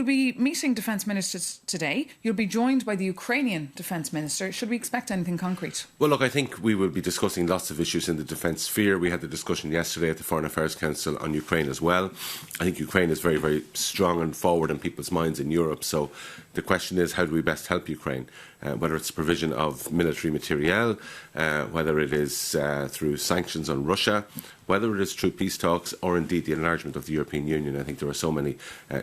you'll be meeting defence ministers today. You'll be joined by the Ukrainian defence minister. Should we expect anything concrete? Well, look, I think we will be discussing lots of issues in the defence sphere. We had the discussion yesterday at the Foreign Affairs Council on Ukraine as well. I think Ukraine is very, very strong and forward in people's minds in Europe. So the question is, how do we best help Ukraine? Whether it's provision of military materiel, whether it is through sanctions on Russia, whether it is through peace talks or indeed the enlargement of the European Union. I think there are so many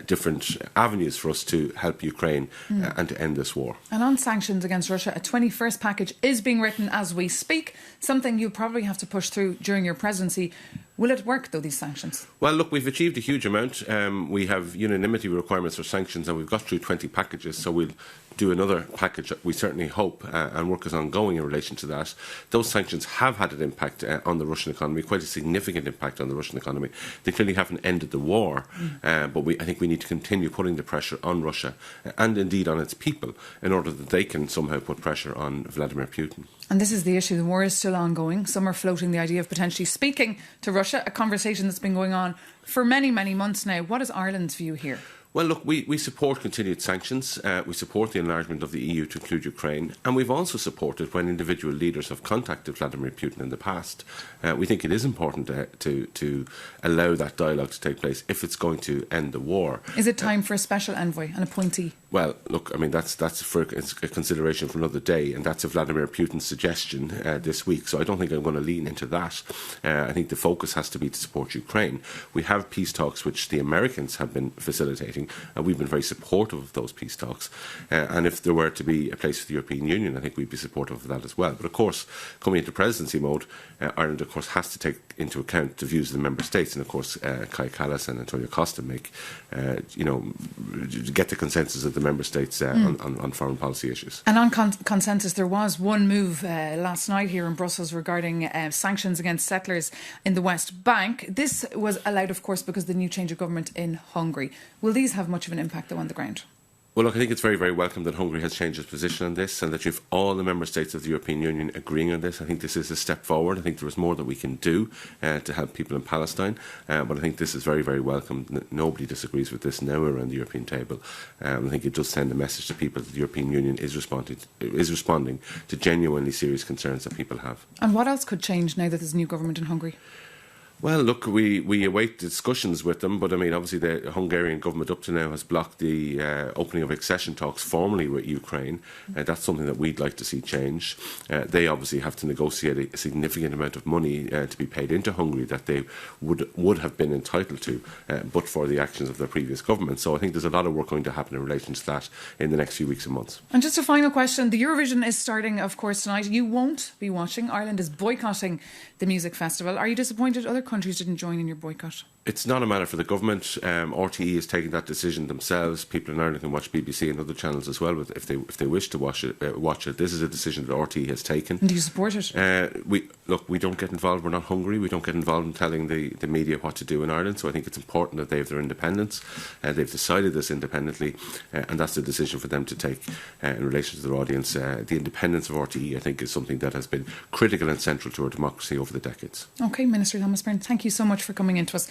different avenues for us to help Ukraine and to end this war. And on sanctions against Russia, a 21st package is being written as we speak, something you'll probably have to push through during your presidency. Will it work, though, these sanctions? Well, look, we've achieved a huge amount. We have unanimity requirements for sanctions, and we've got through 20 packages, so we'll do another package, we certainly hope, and work is ongoing in relation to that. Those sanctions have had an impact on the Russian economy, quite a significant impact on the Russian economy. They clearly haven't ended the war, but I think we need to continue putting the pressure on Russia and indeed on its people in order that they can somehow put pressure on Vladimir Putin. And this is the issue. The war is still ongoing. Some are floating the idea of potentially speaking to Russia, a conversation that's been going on for many, many months now. What is Ireland's view here? Well, look, we support continued sanctions. We support the enlargement of the EU to include Ukraine. And we've also supported when individual leaders have contacted Vladimir Putin in the past. We think it is important to allow that dialogue to take place if it's going to end the war. Is it time for a special envoy, an appointee? Well, look, I mean, that's for a consideration for another day, and that's a Vladimir Putin suggestion this week. So I don't think I'm going to lean into that. I think the focus has to be to support Ukraine. We have peace talks which the Americans have been facilitating, and we've been very supportive of those peace talks. And if there were to be a place for the European Union, I think we'd be supportive of that as well. But of course, coming into presidency mode, Ireland, of course, has to take into account the views of the member states. And of course, Kai Kallas and Antonio Costa make, get the consensus of the member states on foreign policy issues. And on consensus, there was one move last night here in Brussels regarding sanctions against settlers in the West Bank. This was allowed, of course, because of the new change of government in Hungary. Will these have much of an impact, though, on the ground? Well, look, I think it's very, very welcome that Hungary has changed its position on this and that you have all the member states of the European Union agreeing on this. I think this is a step forward. I think there is more that we can do to help people in Palestine. But I think this is very, very welcome. Nobody disagrees with this now around the European table. I think it does send a message to people that the European Union is responding to genuinely serious concerns that people have. And what else could change now that there's a new government in Hungary? Well, look, we await discussions with them, but I mean, obviously the Hungarian government up to now has blocked the opening of accession talks formally with Ukraine. That's something that we'd like to see change. They obviously have to negotiate a significant amount of money to be paid into Hungary that they would have been entitled to, but for the actions of their previous government. So I think there's a lot of work going to happen in relation to that in the next few weeks and months. And just a final question. The Eurovision is starting, of course, tonight. You won't be watching. Ireland is boycotting the music festival. Are you disappointed other countries didn't join in your boycott? It's not a matter for the government. RTE is taking that decision themselves. People in Ireland can watch BBC and other channels as well if they wish to watch it. This is a decision that RTE has taken. And do you support it? We don't get involved. We're not Hungary. We don't get involved in telling the media what to do in Ireland. So I think it's important that they have their independence. They've decided this independently, and that's the decision for them to take in relation to their audience. The independence of RTE, I think, is something that has been critical and central to our democracy over the decades. OK, Minister Thomas Byrne, thank you so much for coming in to us